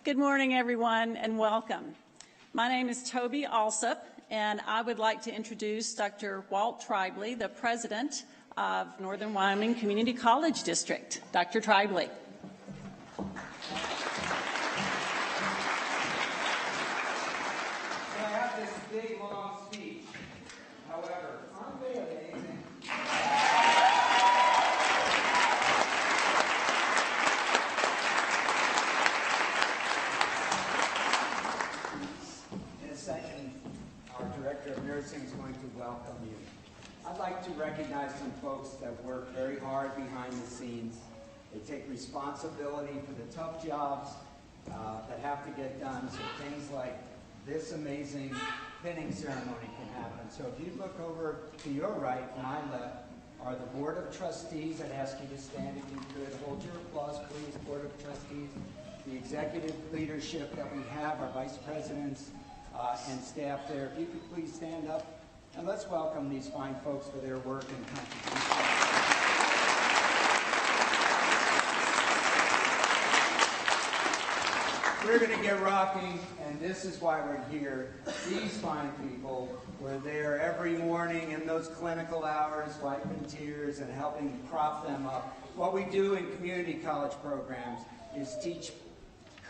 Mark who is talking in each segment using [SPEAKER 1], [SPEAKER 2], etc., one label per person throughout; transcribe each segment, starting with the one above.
[SPEAKER 1] Good morning, everyone, and welcome. My name is Toby Alsop, and I would like to introduce Dr. Walt Tribley, the president of Northern Wyoming Community College District. Dr. Tribley.
[SPEAKER 2] I have this big, long speech. However, aren't they amazing? In a second, our Director of Nursing is going to welcome you. I'd like to recognize some folks that work very hard behind the scenes. They take responsibility for the tough jobs that have to get done, so things like this amazing pinning ceremony can happen. So if you look over to your right, my left, are the Board of Trustees. I'd ask you to stand if you could. Hold your applause, please, Board of Trustees. The executive leadership that we have, our vice presidents and staff there. If you could please stand up and let's welcome these fine folks for their work and contribution. We're going to get rocking, and this is why we're here. These fine people were there every morning in those clinical hours, wiping tears and helping prop them up. What we do in community college programs is teach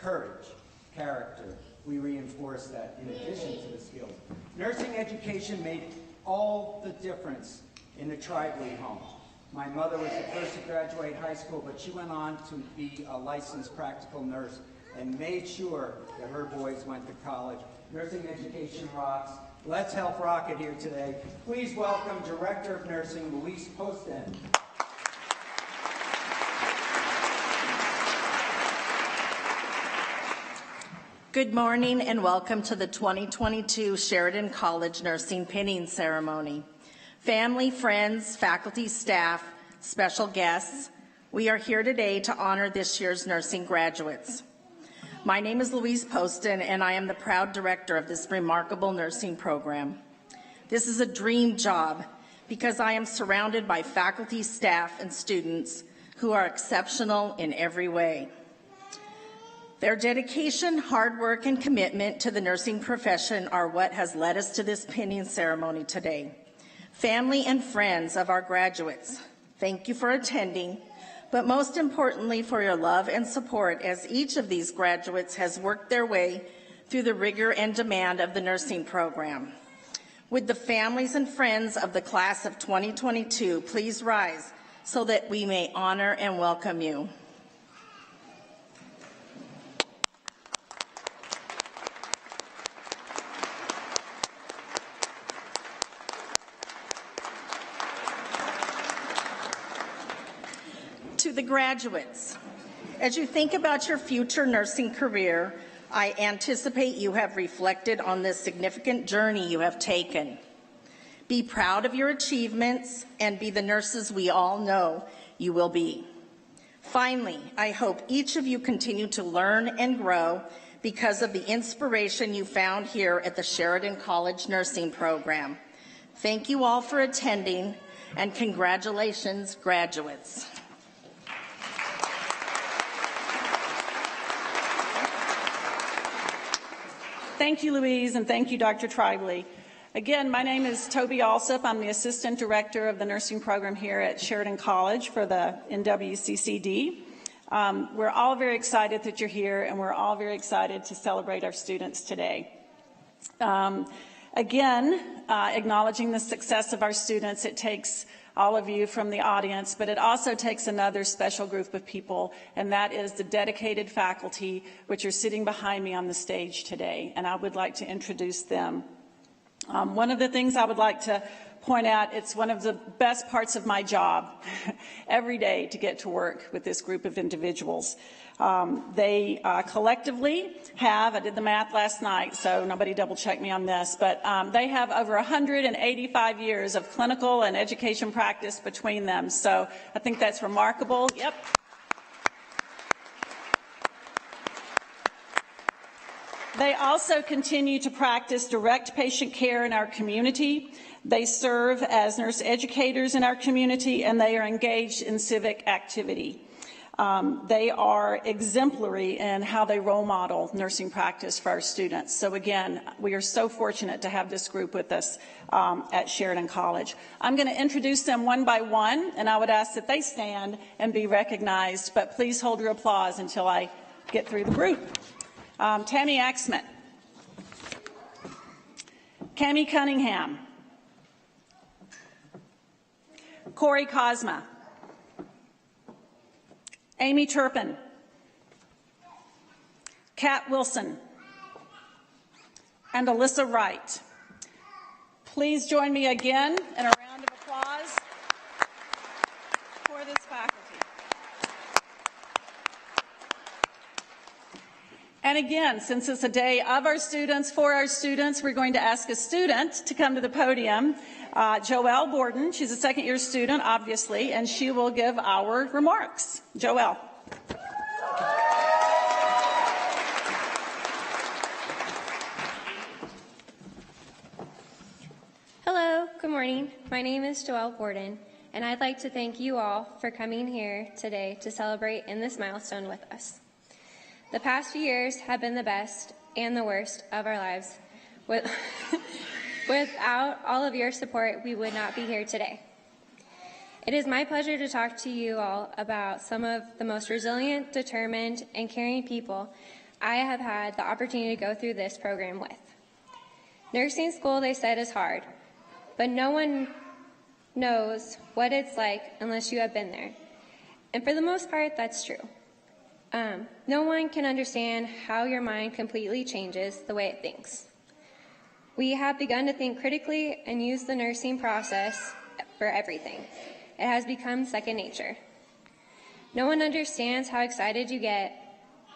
[SPEAKER 2] courage, character. We reinforce that in addition to the skills. Nursing education made all the difference in the Tribley home. My mother was the first to graduate high school, but she went on to be a licensed practical nurse and made sure that her boys went to college. Nursing education rocks. Let's help rock it here today. Please welcome Director of Nursing, Louise Poston.
[SPEAKER 3] Good morning and welcome to the 2022 Sheridan College Nursing Pinning Ceremony. Family, friends, faculty, staff, special guests, we are here today to honor this year's nursing graduates. My name is Louise Poston, and I am the proud director of this remarkable nursing program. This is a dream job because I am surrounded by faculty, staff, and students who are exceptional in every way. Their dedication, hard work, and commitment to the nursing profession are what has led us to this pinning ceremony today. Family and friends of our graduates, thank you for attending, but most importantly for your love and support as each of these graduates has worked their way through the rigor and demand of the nursing program. Would the families and friends of the class of 2022 please rise so that we may honor and welcome you. To the graduates, as you think about your future nursing career, I anticipate you have reflected on this significant journey you have taken. Be proud of your achievements and be the nurses we all know you will be. Finally, I hope each of you continue to learn and grow because of the inspiration you found here at the Sheridan College Nursing Program. Thank you all for attending, and congratulations, graduates.
[SPEAKER 1] Thank you, Louise, and thank you, Dr. Tribley. Again, my name is Toby Alsop. I'm the Assistant Director of the Nursing Program here at Sheridan College for the NWCCD. We're all very excited that you're here, and we're all very excited to celebrate our students today. Acknowledging the success of our students, it takes all of you from the audience, but it also takes another special group of people, and that is the dedicated faculty, which are sitting behind me on the stage today, and I would like to introduce them. One of the things I would like to point out, it's one of the best parts of my job every day to get to work with this group of individuals. They collectively have, I did the math last night, so nobody double check me on this, but they have over 185 years of clinical and education practice between them. So I think that's remarkable. Yep. They also continue to practice direct patient care in our community. They serve as nurse educators in our community, and they are engaged in civic activity. They are exemplary in how they role model nursing practice for our students. So again, we are so fortunate to have this group with us at Sheridan College. I'm going to introduce them one by one, and I would ask that they stand and be recognized, but please hold your applause until I get through the group. Tammy Axman, Cami Cunningham, Corey Cosma, Amy Turpin, Kat Wilson, and Alyssa Wright. Please join me again in a round of applause for this faculty. And again, since it's a day of our students, for our students, we're going to ask a student to come to the podium. Joelle Borden, she's a second-year student, obviously, and she will give our remarks. Joelle.
[SPEAKER 4] Hello, good morning. My name is Joelle Borden, and I'd like to thank you all for coming here today to celebrate in this milestone with us. The past few years have been the best and the worst of our lives. Without all of your support, we would not be here today. It is my pleasure to talk to you all about some of the most resilient, determined, and caring people I have had the opportunity to go through this program with. Nursing school, they said, is hard, but no one knows what it's like unless you have been there. And for the most part, that's true. No one can understand how your mind completely changes the way it thinks. We have begun to think critically and use the nursing process for everything. It has become second nature. No one understands how excited you get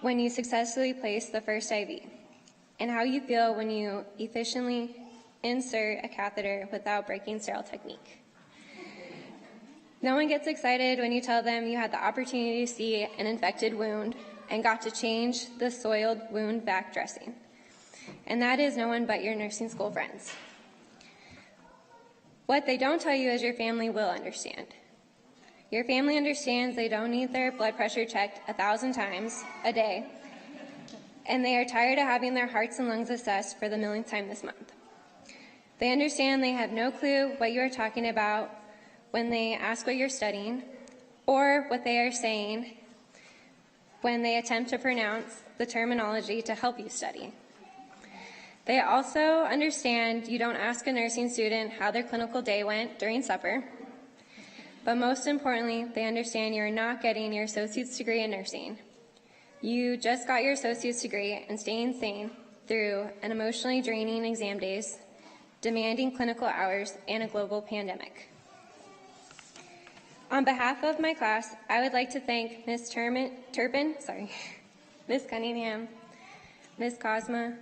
[SPEAKER 4] when you successfully place the first IV, and how you feel when you efficiently insert a catheter without breaking sterile technique. No one gets excited when you tell them you had the opportunity to see an infected wound and got to change the soiled wound vac dressing. And that is no one but your nursing school friends. What they don't tell you is your family will understand. Your family understands they don't need their blood pressure checked 1,000 times a day, and they are tired of having their hearts and lungs assessed for the millionth time this month. They understand they have no clue what you are talking about when they ask what you're studying, or what they are saying when they attempt to pronounce the terminology to help you study. They also understand you don't ask a nursing student how their clinical day went during supper, but most importantly, they understand you're not getting your associate's degree in nursing. You just got your associate's degree in staying sane through an emotionally draining exam days, demanding clinical hours, and a global pandemic. On behalf of my class, I would like to thank Ms. Turpin, Ms. Cunningham, Ms. Cosma,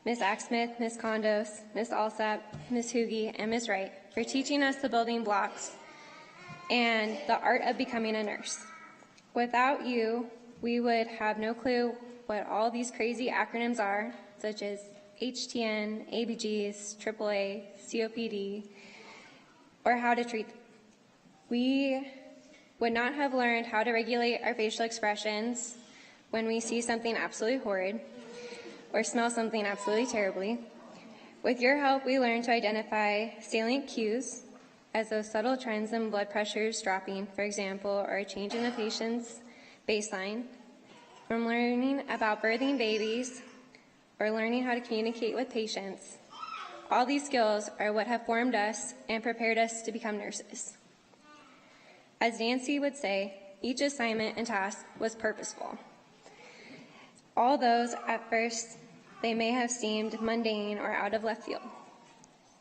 [SPEAKER 4] Ms. Axsmith, Ms. Condos, Ms. Alsap, Ms. Hugie, and Ms. Wright for teaching us the building blocks and the art of becoming a nurse. Without you, we would have no clue what all these crazy acronyms are, such as HTN, ABGs, AAA, COPD, or how to treat them. We would not have learned how to regulate our facial expressions when we see something absolutely horrid or smell something absolutely terribly. With your help, we learned to identify salient cues, as those subtle trends in blood pressures dropping, for example, or a change in a patient's baseline, from learning about birthing babies or learning how to communicate with patients. All these skills are what have formed us and prepared us to become nurses. As Nancy would say, each assignment and task was purposeful. All those, at first, they may have seemed mundane or out of left field.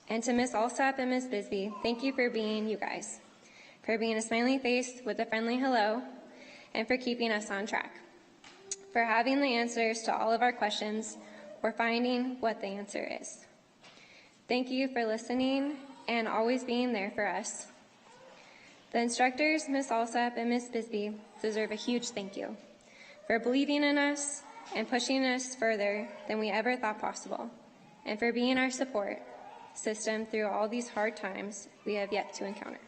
[SPEAKER 4] And to Ms. Alsap and Ms. Bisbee, thank you for being you guys, for being a smiley face with a friendly hello, and for keeping us on track, for having the answers to all of our questions, or finding what the answer is. Thank you for listening and always being there for us. The instructors, Ms. Alsap and Ms. Bisbee, deserve a huge thank you for believing in us and pushing us further than we ever thought possible, and for being our support system through all these hard times we have yet to encounter.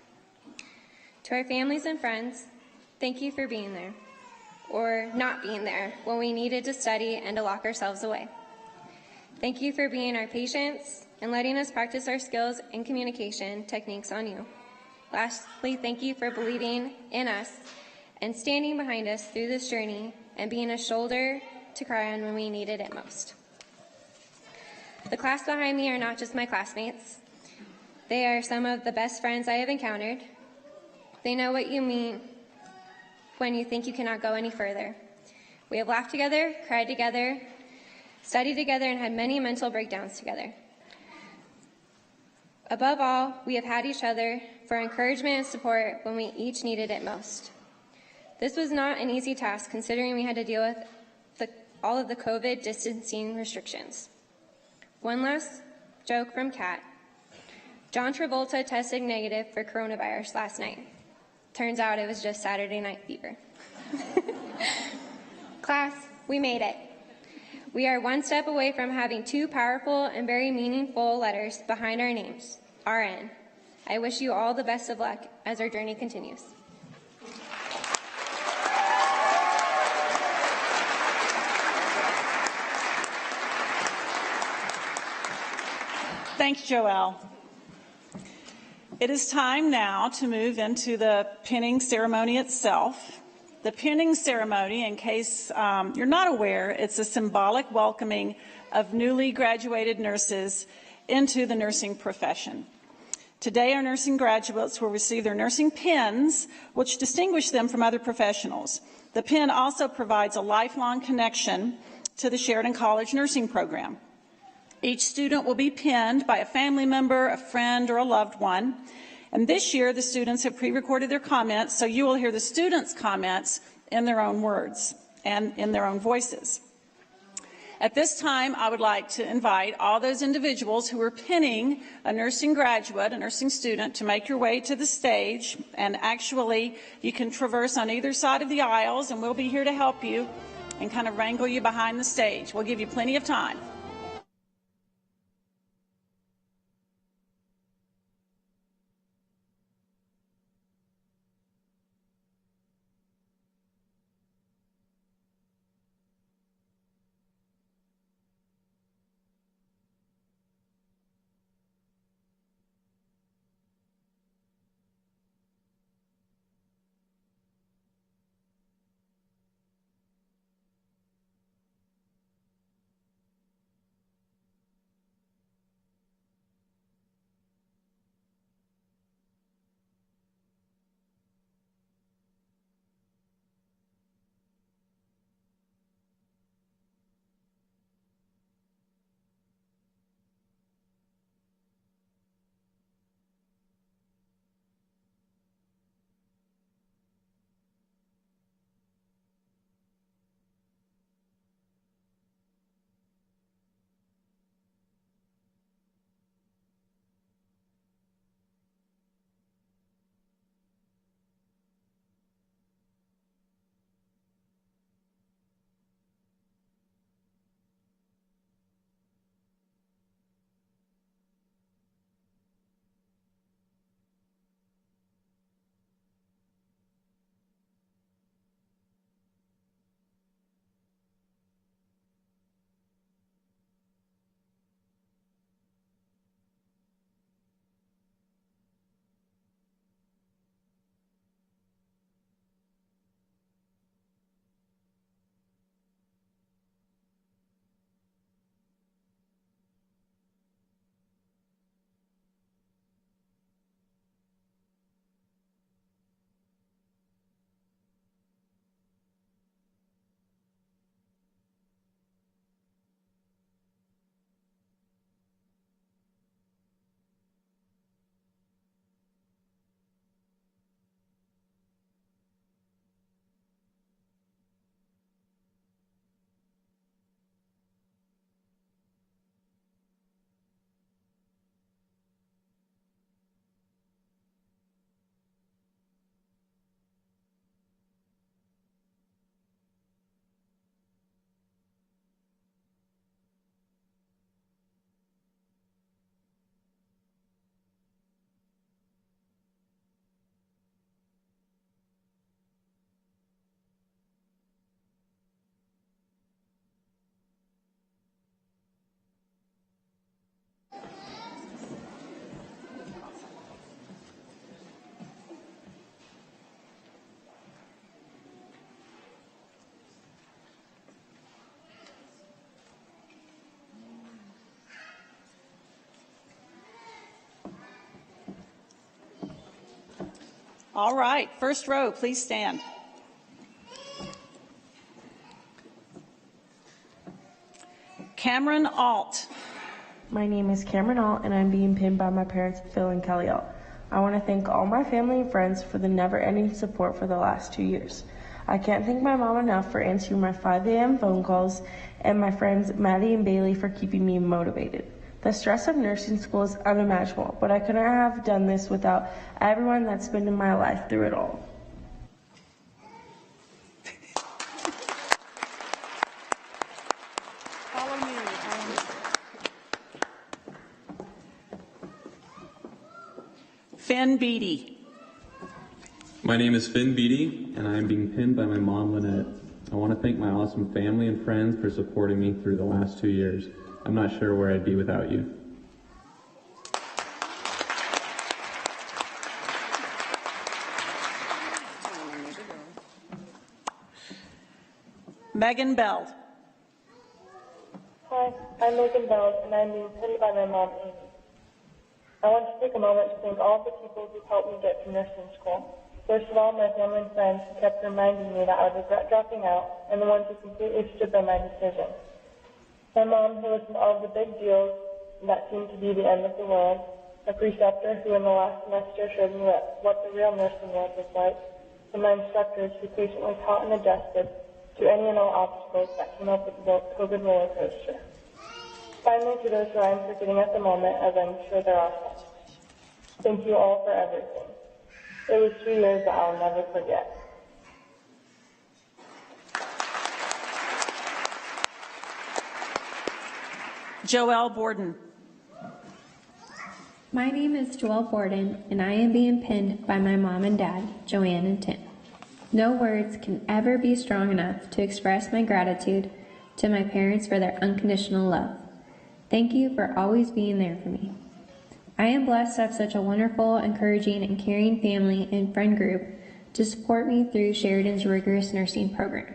[SPEAKER 4] To our families and friends, thank you for being there. or not being there when we needed to study and to lock ourselves away. Thank you for being our patients and letting us practice our skills and communication techniques on you. Lastly, thank you for believing in us and standing behind us through this journey and being a shoulder to cry on when we needed it most. The class behind me are not just my classmates. They are some of the best friends I have encountered. They know what you mean when you think you cannot go any further. We have laughed together, cried together, studied together, and had many mental breakdowns together. Above all, we have had each other for encouragement and support when we each needed it most. This was not an easy task considering we had to deal with all of the COVID distancing restrictions. One last joke from Kat. John Travolta tested negative for coronavirus last night. Turns out it was just Saturday night fever. Class, we made it. We are one step away from having two powerful and very meaningful letters behind our names, RN. I wish you all the best of luck as our journey continues.
[SPEAKER 1] Thanks, Joelle. It is time now to move into the pinning ceremony itself. The pinning ceremony, in case you're not aware, it's a symbolic welcoming of newly graduated nurses into the nursing profession. Today, our nursing graduates will receive their nursing pins, which distinguish them from other professionals. The pin also provides a lifelong connection to the Sheridan College nursing program. Each student will be pinned by a family member, a friend, or a loved one. And this year, the students have pre-recorded their comments, so you will hear the students' comments in their own words and in their own voices. At this time, I would like to invite all those individuals who are pinning a nursing graduate, a nursing student, to make your way to the stage. And actually, you can traverse on either side of the aisles, and we'll be here to help you and kind of wrangle you behind the stage. We'll give you plenty of time. All right, first row, please stand. Cameron Alt.
[SPEAKER 5] My name is Cameron Alt, and I'm being pinned by my parents, Phil and Kelly Alt. I want to thank all my family and friends for the never-ending support for the last 2 years. I can't thank my mom enough for answering my 5 a.m. phone calls, and my friends Maddie and Bailey for keeping me motivated. The stress of nursing school is unimaginable, but I couldn't have done this without everyone that's been in my life through it all.
[SPEAKER 1] Follow me. Finn Beatty.
[SPEAKER 6] My name is Finn Beatty, and I am being pinned by my mom, Lynette. I want to thank my awesome family and friends for supporting me through the last 2 years. I'm not sure where I'd be without you.
[SPEAKER 1] Megan Bell.
[SPEAKER 5] Hi, I'm Megan Bell, and I'm being pinned by my mom, Amy. I want to take a moment to thank all the people who helped me get through nursing school. First of all, my family and friends who kept reminding me that I would regret dropping out, and the ones who completely stood by my decision. My mom, who listened to all of the big deals that seemed to be the end of the world, a preceptor who in the last semester showed me what the real nursing world was like, and my instructors who patiently taught and adjusted to any and all obstacles that came up with the COVID roller coaster. Finally, to those who I am forgetting at the moment, as I'm sure there are some. Thank you all for everything. It was 2 years that I'll never forget.
[SPEAKER 1] Joelle Borden.
[SPEAKER 4] My name is Joelle Borden, and I am being pinned by my mom and dad, Joanne and Tim. No words can ever be strong enough to express my gratitude to my parents for their unconditional love. Thank you for always being there for me. I am blessed to have such a wonderful, encouraging, and caring family and friend group to support me through Sheridan's rigorous nursing program.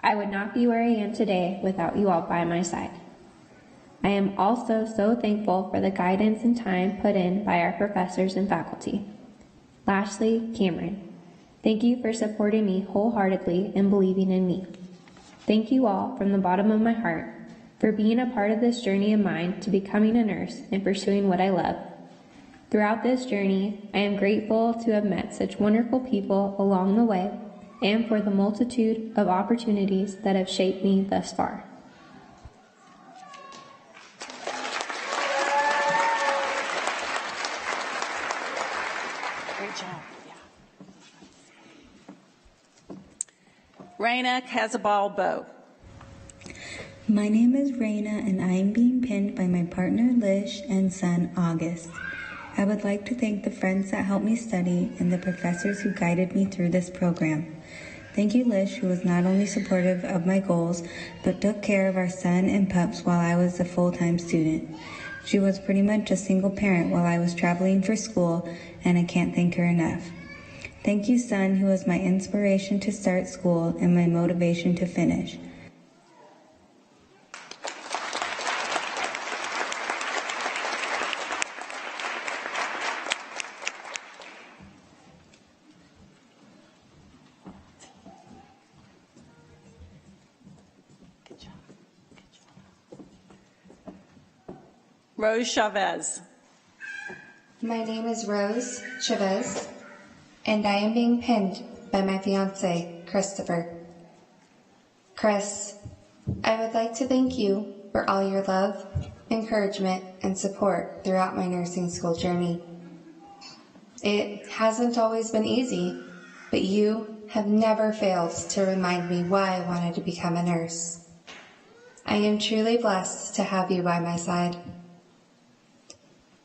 [SPEAKER 4] I would not be where I am today without you all by my side. I am also so thankful for the guidance and time put in by our professors and faculty. Lastly, Cameron, thank you for supporting me wholeheartedly and believing in me. Thank you all from the bottom of my heart for being a part of this journey of mine to becoming a nurse and pursuing what I love. Throughout this journey, I am grateful to have met such wonderful people along the way and for the multitude of opportunities that have shaped me thus far.
[SPEAKER 1] Great job. Yeah. Raina Casabal-Bow.
[SPEAKER 7] My name is Raina, and I am being pinned by my partner Lish and son August. I would like to thank the friends that helped me study and the professors who guided me through this program. Thank you, Lish, who was not only supportive of my goals, but took care of our son and pups while I was a full-time student. She was pretty much a single parent while I was traveling for school, and I can't thank her enough. Thank you, son, who was my inspiration to start school and my motivation to finish.
[SPEAKER 1] Rose Chavez.
[SPEAKER 8] My name is Rose Chavez, and I am being pinned by my fiance, Christopher. Chris, I would like to thank you for all your love, encouragement, and support throughout my nursing school journey. It hasn't always been easy, but you have never failed to remind me why I wanted to become a nurse. I am truly blessed to have you by my side.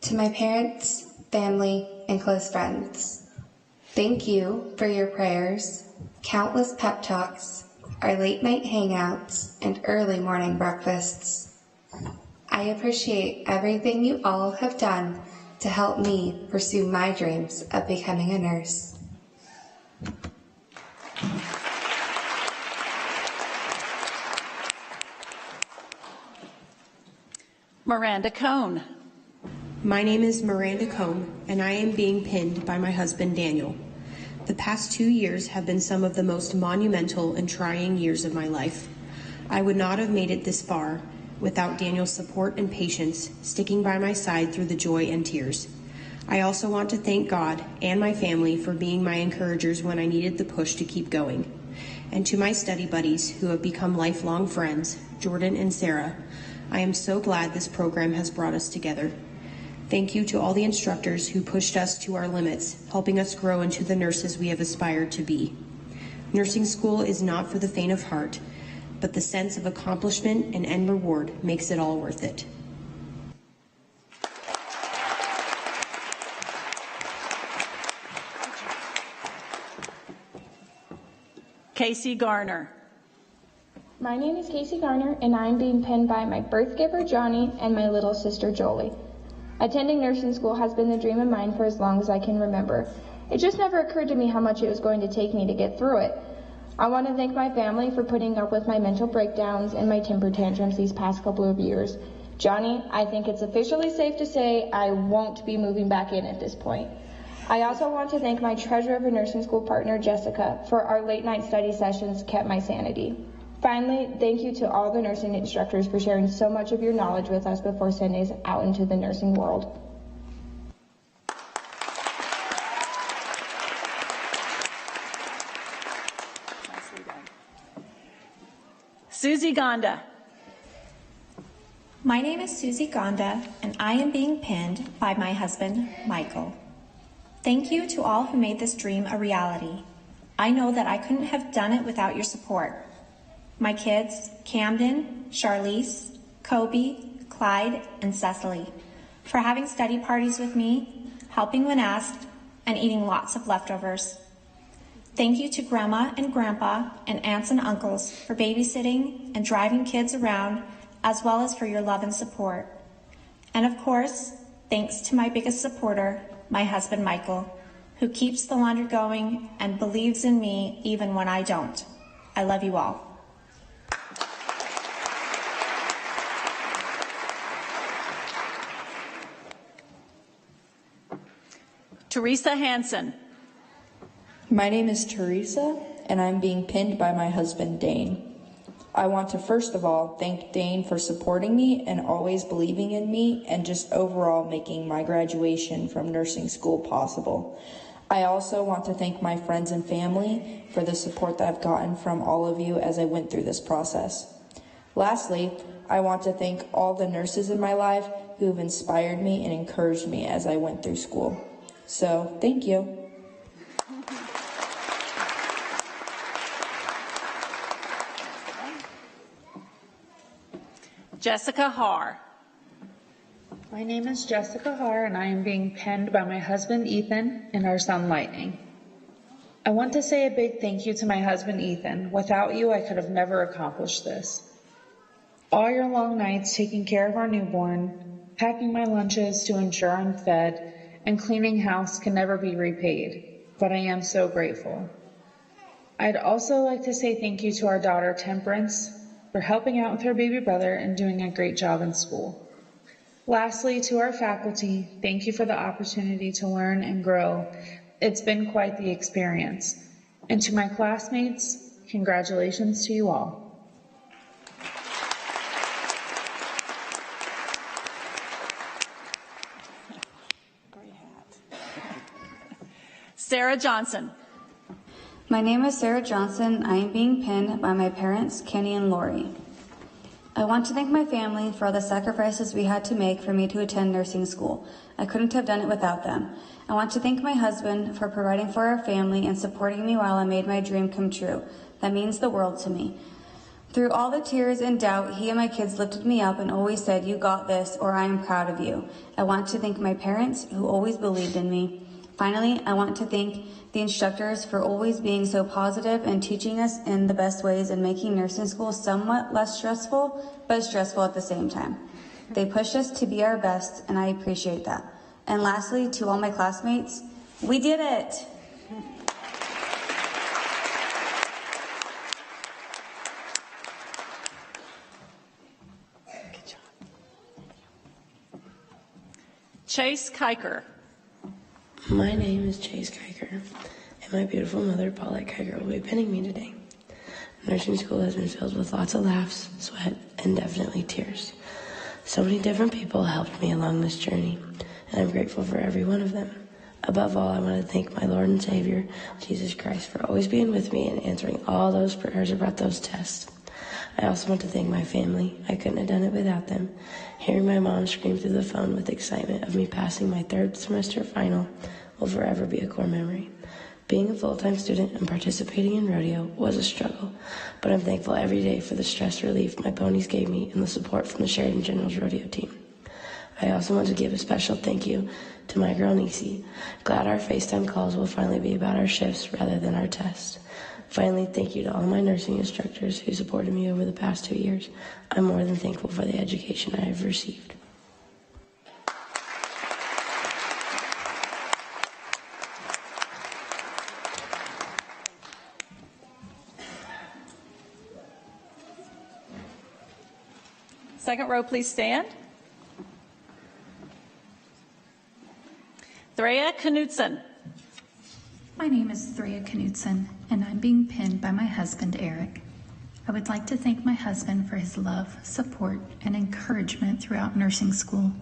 [SPEAKER 8] To my parents, family, and close friends, thank you for your prayers, countless pep talks, our late night hangouts, and early morning breakfasts. I appreciate everything you all have done to help me pursue my dreams of becoming a nurse.
[SPEAKER 1] Miranda Cohn.
[SPEAKER 9] My name is Miranda Cohn, and I am being pinned by my husband, Daniel. The past 2 years have been some of the most monumental and trying years of my life. I would not have made it this far without Daniel's support and patience, sticking by my side through the joy and tears. I also want to thank God and my family for being my encouragers when I needed the push to keep going. And to my study buddies who have become lifelong friends, Jordan and Sarah, I am so glad this program has brought us together. Thank you to all the instructors who pushed us to our limits, helping us grow into the nurses we have aspired to be. Nursing school is not for the faint of heart, but the sense of accomplishment and end reward makes it all worth it.
[SPEAKER 1] Casey Garner.
[SPEAKER 10] My name is Casey Garner, and I'm being pinned by my birth giver, Johnny, and my little sister, Jolie. Attending nursing school has been the dream of mine for as long as I can remember. It just never occurred to me how much it was going to take me to get through it. I want to thank my family for putting up with my mental breakdowns and my temper tantrums these past couple of years. Johnny, I think it's officially safe to say I won't be moving back in at this point. I also want to thank my treasure of a nursing school partner, Jessica, for our late night study sessions kept my sanity. Finally, thank you to all the nursing instructors for sharing so much of your knowledge with us before sending us out into the nursing world.
[SPEAKER 1] Susie Gonda.
[SPEAKER 11] My name is Susie Gonda, and I am being pinned by my husband, Michael. Thank you to all who made this dream a reality. I know that I couldn't have done it without your support. My kids, Camden, Charlize, Kobe, Clyde, and Cecily, for having study parties with me, helping when asked, and eating lots of leftovers. Thank you to Grandma and Grandpa and aunts and uncles for babysitting and driving kids around, as well as for your love and support. And of course, thanks to my biggest supporter, my husband Michael, who keeps the laundry going and believes in me even when I don't. I love you all.
[SPEAKER 1] Teresa Hansen.
[SPEAKER 12] My name is Teresa, and I'm being pinned by my husband, Dane. I want to first of all thank Dane for supporting me and always believing in me and just overall making my graduation from nursing school possible. I also want to thank my friends and family for the support that I've gotten from all of you as I went through this process. Lastly, I want to thank all the nurses in my life who have inspired me and encouraged me as I went through school. So, thank you.
[SPEAKER 1] Jessica Haar.
[SPEAKER 13] My name is Jessica Haar, and I am being pinned by my husband Ethan and our son Lightning. I want to say a big thank you to my husband Ethan. Without you, I could have never accomplished this. All your long nights taking care of our newborn, packing my lunches to ensure I'm fed, and cleaning house can never be repaid, but I am so grateful. I'd also like to say thank you to our daughter Temperance for helping out with her baby brother and doing a great job in school. Lastly, to our faculty, thank you for the opportunity to learn and grow. It's been quite the experience. And to my classmates, congratulations to you all.
[SPEAKER 1] Sarah Johnson.
[SPEAKER 14] My name is Sarah Johnson. I am being pinned by my parents, Kenny and Lori. I want to thank my family for all the sacrifices we had to make for me to attend nursing school. I couldn't have done it without them. I want to thank my husband for providing for our family and supporting me while I made my dream come true. That means the world to me. Through all the tears and doubt, he and my kids lifted me up and always said, "You got this," or "I am proud of you." I want to thank my parents who always believed in me. Finally, I want to thank the instructors for always being so positive and teaching us in the best ways and making nursing school somewhat less stressful, but stressful at the same time. They push us to be our best, and I appreciate that. And lastly, to all my classmates, we did it!
[SPEAKER 1] Good job. Chase Kiker.
[SPEAKER 15] My name is Chase Kiker, and my beautiful mother, Paulette Kiger, will be pinning me today. Nursing school has been filled with lots of laughs, sweat, and definitely tears. So many different people helped me along this journey, and I'm grateful for every one of them. Above all, I want to thank my Lord and Savior, Jesus Christ, for always being with me and answering all those prayers about those tests. I also want to thank my family. I couldn't have done it without them. Hearing my mom scream through the phone with excitement of me passing my third semester final will forever be a core memory. Being a full-time student and participating in rodeo was a struggle, but I'm thankful every day for the stress relief my ponies gave me and the support from the Sheridan Generals rodeo team. I also want to give a special thank you to my girl Nisi. Glad our FaceTime calls will finally be about our shifts rather than our tests. Finally, thank you to all my nursing instructors who supported me over the past 2 years. I'm more than thankful for the education I have received.
[SPEAKER 1] Second row, please stand. Threa Knudsen.
[SPEAKER 16] My name is Threa Knudsen, and I'm being pinned by my husband, Eric. I would like to thank my husband for his love, support, and encouragement throughout nursing school.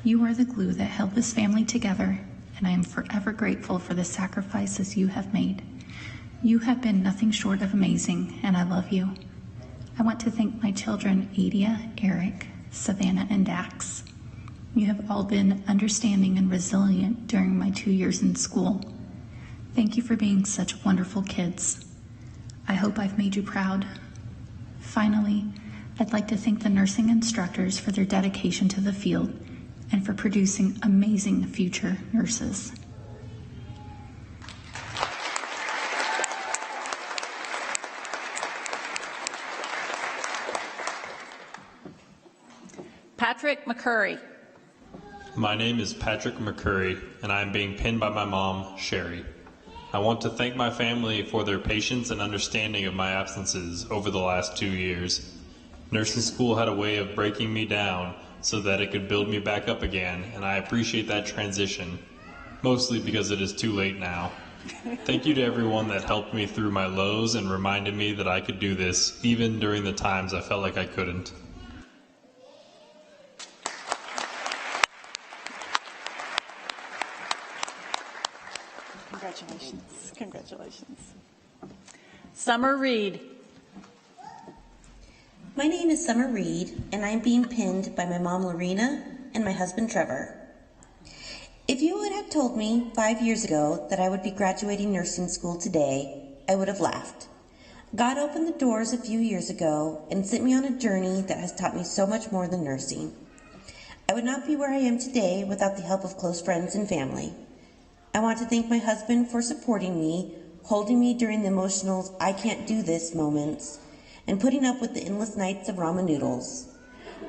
[SPEAKER 16] You are the glue that held this family together, and I am forever grateful for the sacrifices you have made. You have been nothing short of amazing, and I love you. I want to thank my children, Adia, Eric, Savannah, and Dax. You have all been understanding and resilient during my 2 years in school. Thank you for being such wonderful kids. I hope I've made you proud. Finally, I'd like to thank the nursing instructors for their dedication to the field and for producing amazing future nurses.
[SPEAKER 1] Patrick McCurry.
[SPEAKER 17] My name is Patrick McCurry, and I am being pinned by my mom, Sherry. I want to thank my family for their patience and understanding of my absences over the last 2 years. Nursing school had a way of breaking me down so that it could build me back up again, and I appreciate that transition, mostly because it is too late now. Thank you to everyone that helped me through my lows and reminded me that I could do this, even during the times I felt like I couldn't.
[SPEAKER 1] Congratulations. Congratulations. Summer Reed.
[SPEAKER 18] My name is Summer Reed, and I'm being pinned by my mom, Lorena, and my husband, Trevor. If you would have told me 5 years ago that I would be graduating nursing school today, I would have laughed. God opened the doors a few years ago and sent me on a journey that has taught me so much more than nursing. I would not be where I am today without the help of close friends and family. I want to thank my husband for supporting me, holding me during the emotional I can't do this moments, and putting up with the endless nights of ramen noodles.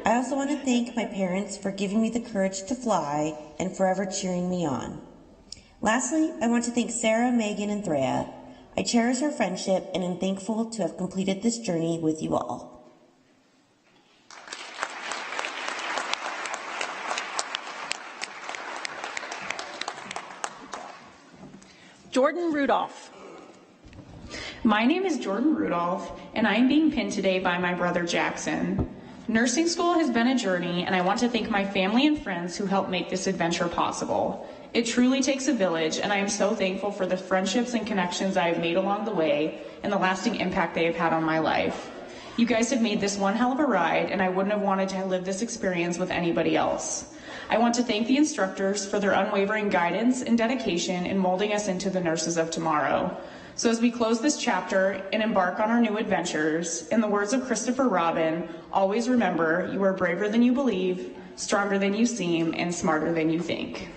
[SPEAKER 18] I also want to thank my parents for giving me the courage to fly and forever cheering me on. Lastly, I want to thank Sarah, Megan, and Threa. I cherish our friendship and am thankful to have completed this journey with you all.
[SPEAKER 1] Jordan Rudolph.
[SPEAKER 19] My name is Jordan Rudolph, and I am being pinned today by my brother Jackson. Nursing school has been a journey, and I want to thank my family and friends who helped make this adventure possible. It truly takes a village, and I am so thankful for the friendships and connections I have made along the way and the lasting impact they have had on my life. You guys have made this one hell of a ride, and I wouldn't have wanted to live this experience with anybody else. I want to thank the instructors for their unwavering guidance and dedication in molding us into the nurses of tomorrow. So as we close this chapter and embark on our new adventures, in the words of Christopher Robin, always remember you are braver than you believe, stronger than you seem, and smarter than you think.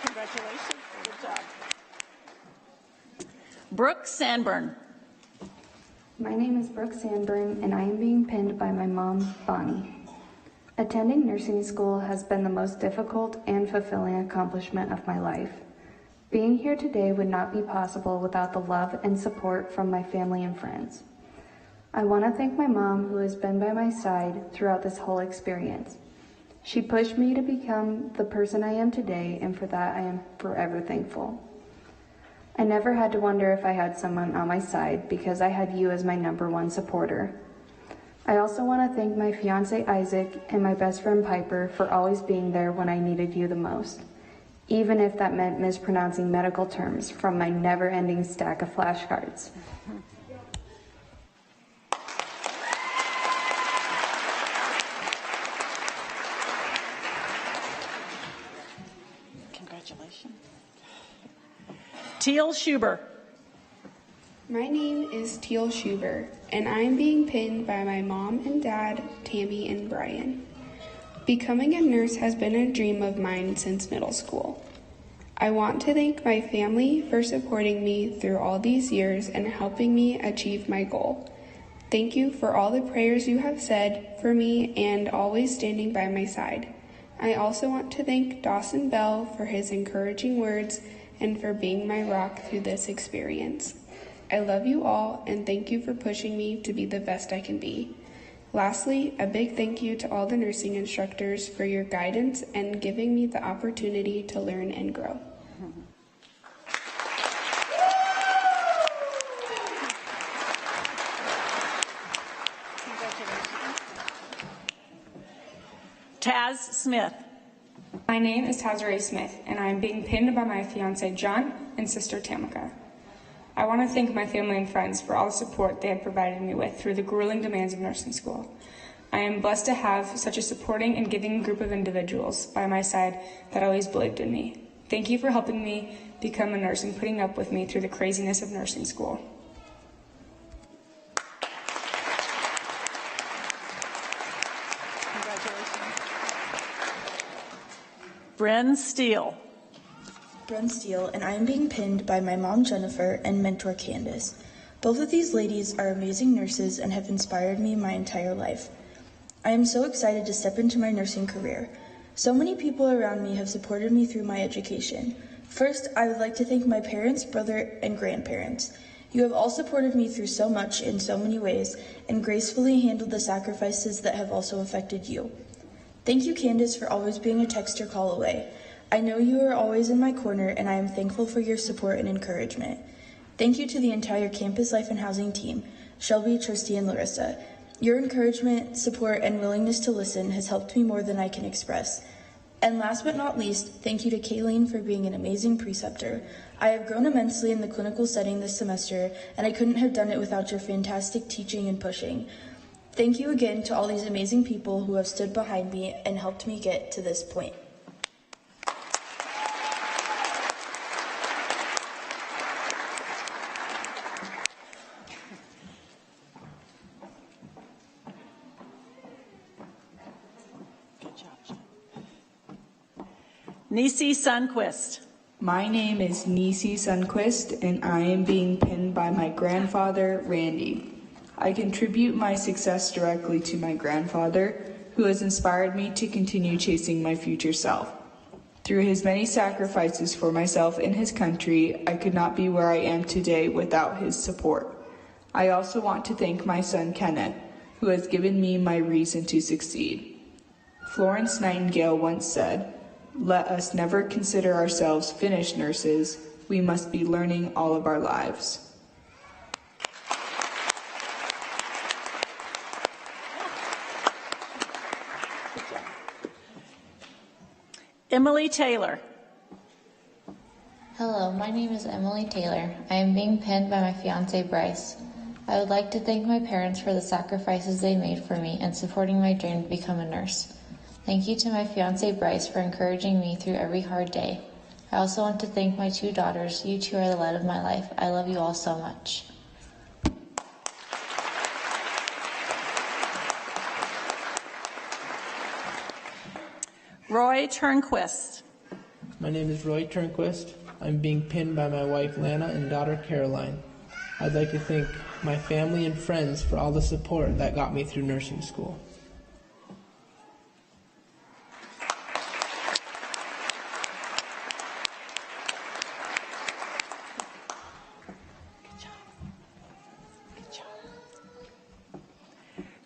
[SPEAKER 1] Congratulations. Good job. Brooke Sanborn.
[SPEAKER 20] My name is Brooke Sanborn, and I am being pinned by my mom, Bonnie. Attending nursing school has been the most difficult and fulfilling accomplishment of my life. Being here today would not be possible without the love and support from my family and friends. I want to thank my mom, who has been by my side throughout this whole experience. She pushed me to become the person I am today, and for that I am forever thankful. I never had to wonder if I had someone on my side because I had you as my #1 supporter. I also want to thank my fiance Isaac and my best friend Piper for always being there when I needed you the most, even if that meant mispronouncing medical terms from my never-ending stack of flashcards.
[SPEAKER 1] Congratulations. Teal Schuber.
[SPEAKER 21] My name is Teal Schuber, and I am being pinned by my mom and dad, Tammy and Brian. Becoming a nurse has been a dream of mine since middle school. I want to thank my family for supporting me through all these years and helping me achieve my goal. Thank you for all the prayers you have said for me and always standing by my side. I also want to thank Dawson Bell for his encouraging words and for being my rock through this experience. I love you all and thank you for pushing me to be the best I can be. Lastly, a big thank you to all the nursing instructors for your guidance and giving me the opportunity to learn and grow.
[SPEAKER 1] Taz Smith.
[SPEAKER 22] My name is Tazray Smith, and I am being pinned by my fiance John and sister Tamika. I want to thank my family and friends for all the support they have provided me with through the grueling demands of nursing school. I am blessed to have such a supporting and giving group of individuals by my side that always believed in me. Thank you for helping me become a nurse and putting up with me through the craziness of nursing school.
[SPEAKER 1] Bryn Steele.
[SPEAKER 23] Bryn Steele, and I am being pinned by my mom Jennifer and mentor Candace. Both of these ladies are amazing nurses and have inspired me my entire life. I am so excited to step into my nursing career. So many people around me have supported me through my education. First, I would like to thank my parents, brother, and grandparents. You have all supported me through so much in so many ways and gracefully handled the sacrifices that have also affected you. Thank you, Candace, for always being a text or call away. I know you are always in my corner, and I am thankful for your support and encouragement. Thank you to the entire Campus Life and Housing team, Shelby, Tristy, and Larissa. Your encouragement, support, and willingness to listen has helped me more than I can express. And last but not least, thank you to Kayleen for being an amazing preceptor. I have grown immensely in the clinical setting this semester, and I couldn't have done it without your fantastic teaching and pushing. Thank you again to all these amazing people who have stood behind me and helped me get to this point.
[SPEAKER 1] Nisi Sunquist.
[SPEAKER 12] My name is Nisi Sunquist, and I am being pinned by my grandfather, Randy. I contribute my success directly to my grandfather, who has inspired me to continue chasing my future self. Through his many sacrifices for myself and his country, I could not be where I am today without his support. I also want to thank my son, Kenneth, who has given me my reason to succeed. Florence Nightingale once said, "Let us never consider ourselves finished nurses. We must be learning all of our lives."
[SPEAKER 1] Emily Taylor.
[SPEAKER 24] Hello, my name is Emily Taylor. I am being pinned by my fiance Bryce. I would like to thank my parents for the sacrifices they made for me and supporting my dream to become a nurse. Thank you to my fiance Bryce for encouraging me through every hard day. I also want to thank my 2 daughters. You 2 are the light of my life. I love you all so much.
[SPEAKER 1] Roy Turnquist.
[SPEAKER 25] My name is Roy Turnquist. I'm being pinned by my wife Lana and daughter Caroline. I'd like to thank my family and friends for all the support that got me through nursing school.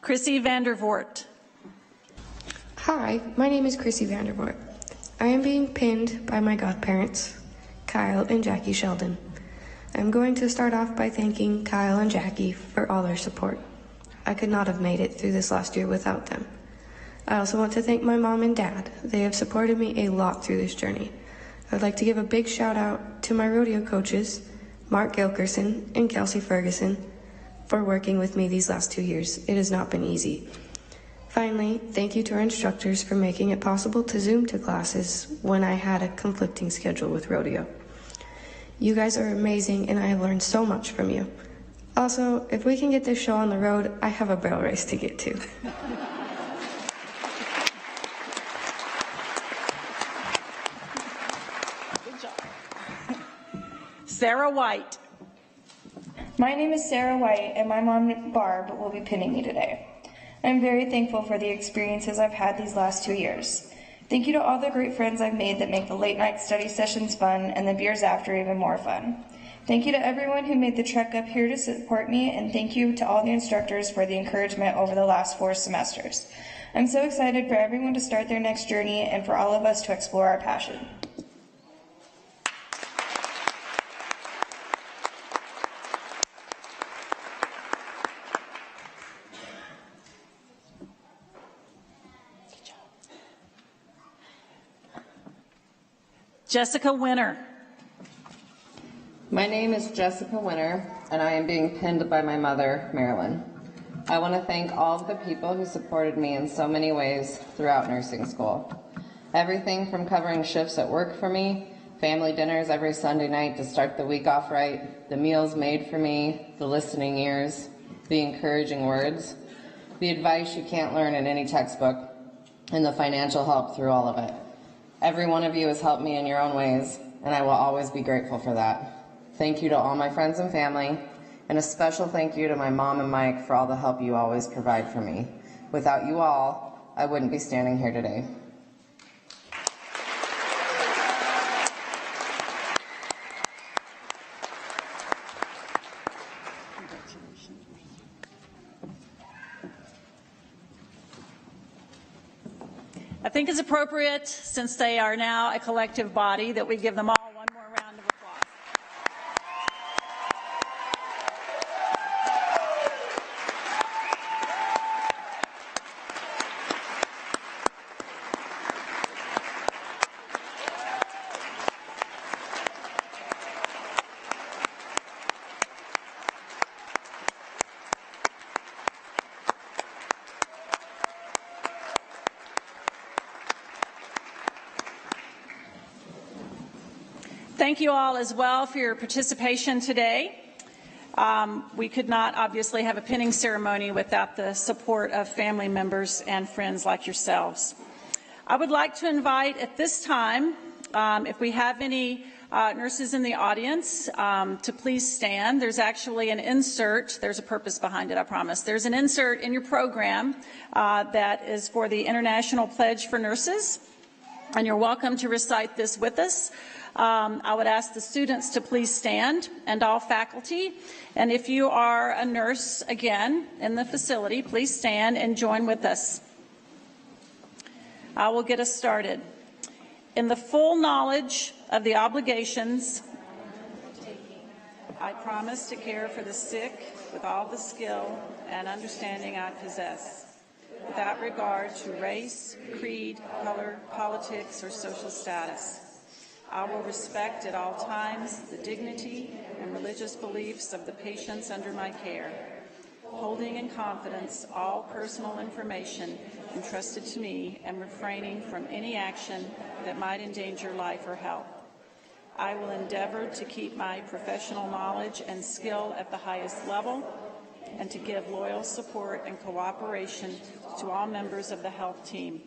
[SPEAKER 1] Chrissy Vandervoort.
[SPEAKER 2] Hi, my name is Chrissy Vandervoort. I am being pinned by my godparents, Kyle and Jackie Sheldon. I'm going to start off by thanking Kyle and Jackie for all their support. I could not have made it through this last year without them. I also want to thank my mom and dad. They have supported me a lot through this journey. I'd like to give a big shout out to my rodeo coaches, Mark Gilkerson and Kelsey Ferguson, for working with me these last 2 years. It has not been easy. Finally, thank you to our instructors for making it possible to Zoom to classes when I had a conflicting schedule with rodeo. You guys are amazing and I have learned so much from you. Also, if we can get this show on the road, I have a barrel race to get to.
[SPEAKER 1] Sarah White.
[SPEAKER 3] My name is Sarah White, and my mom, Barb, will be pinning me today. I'm very thankful for the experiences I've had these last 2 years. Thank you to all the great friends I've made that make the late night study sessions fun and the beers after even more fun. Thank you to everyone who made the trek up here to support me, and thank you to all the instructors for the encouragement over the last 4 semesters. I'm so excited for everyone to start their next journey and for all of us to explore our passion.
[SPEAKER 1] Jessica Winter.
[SPEAKER 4] My name is Jessica Winter, and I am being pinned by my mother, Marilyn. I want to thank all of the people who supported me in so many ways throughout nursing school. Everything from covering shifts at work for me, family dinners every Sunday night to start the week off right, the meals made for me, the listening ears, the encouraging words, the advice you can't learn in any textbook, and the financial help through all of it. Every one of you has helped me in your own ways, and I will always be grateful for that. Thank you to all my friends and family, and a special thank you to my mom and Mike for all the help you always provide for me. Without you all, I wouldn't be standing here today.
[SPEAKER 1] I think it's appropriate, since they are now a collective body, that we give them all one more round of applause. Thank you all as well for your participation today. We could not obviously have a pinning ceremony without the support of family members and friends like yourselves. I would like to invite at this time, if we have any nurses in the audience, to please stand. There's actually an insert. There's a purpose behind it, I promise. There's an insert in your program that is for the International Pledge for Nurses, and you're welcome to recite this with us. I would ask the students to please stand, and all faculty. And if you are a nurse, again, in the facility, please stand and join with us. I will get us started. In the full knowledge of the obligations, I promise to care for the sick with all the skill and understanding I possess, without regard to race, creed, color, politics, or social status. I will respect at all times the dignity and religious beliefs of the patients under my care, holding in confidence all personal information entrusted to me and refraining from any action that might endanger life or health. I will endeavor to keep my professional knowledge and skill at the highest level and to give loyal support and cooperation to all members of the health team.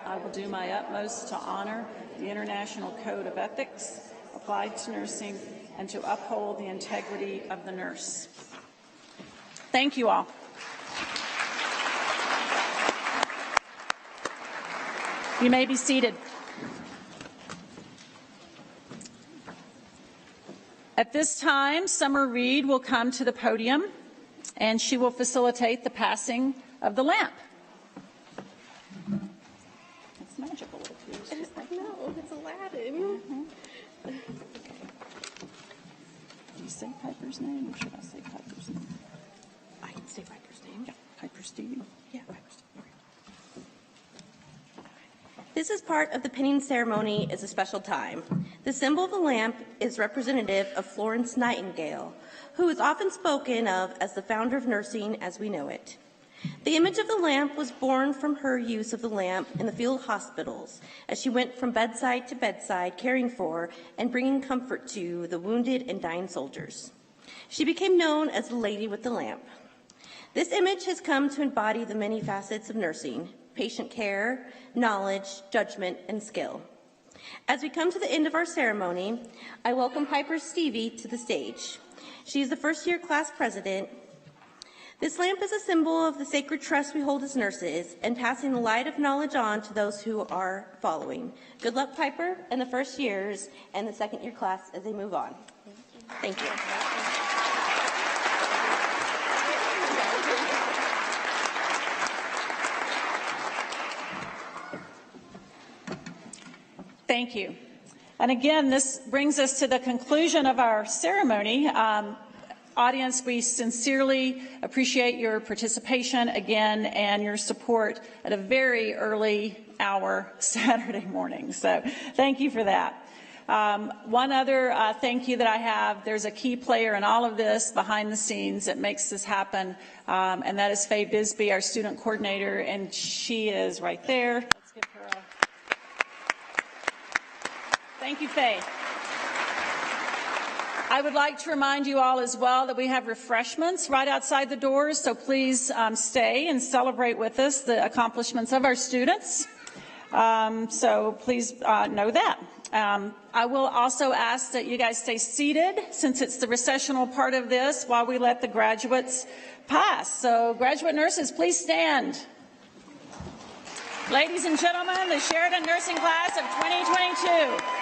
[SPEAKER 1] I will do my utmost to honor the International Code of Ethics applied to nursing and to uphold the integrity of the nurse. Thank you all. You may be seated. At this time, Summer Reed will come to the podium, and she will facilitate the passing of the lamp.
[SPEAKER 5] No, it's Aladdin.
[SPEAKER 1] Do you say Piper's name, or should I say Piper's name?
[SPEAKER 5] I can say Piper's name.
[SPEAKER 1] Yeah, Piper Stevie.
[SPEAKER 5] Yeah, Piper's name. This is part of the pinning ceremony. Is a special time. The symbol of the lamp is representative of Florence Nightingale, who is often spoken of as the founder of nursing as we know it. The image of the lamp was born from her use of the lamp in the field hospitals as she went from bedside to bedside caring for and bringing comfort to the wounded and dying soldiers. She became known as the Lady with the Lamp. This image has come to embody the many facets of nursing: patient care, knowledge, judgment, and skill. As we come to the end of our ceremony, I welcome Piper Stevie to the stage. She is the first-year class president. This lamp is a symbol of the sacred trust we hold as nurses and passing the light of knowledge on to those who are following. Good luck, Piper, and the first years and the second-year class as they move on. Thank you.
[SPEAKER 1] Thank you. And again, this brings us to the conclusion of our ceremony. Audience, we sincerely appreciate your participation again and your support at a very early hour Saturday morning. So thank you for that. One other thank you that I have, there's a key player in all of this behind the scenes that makes this happen, and that is Faye Bisbee, our student coordinator, and she is right there. Let's give her a... Thank you, Faye. I would like to remind you all as well that we have refreshments right outside the doors, so please stay and celebrate with us the accomplishments of our students. So please know that. I will also ask that you guys stay seated since it's the recessional part of this while we let the graduates pass. So graduate nurses, please stand. Ladies and gentlemen, the Sheridan Nursing Class of 2022.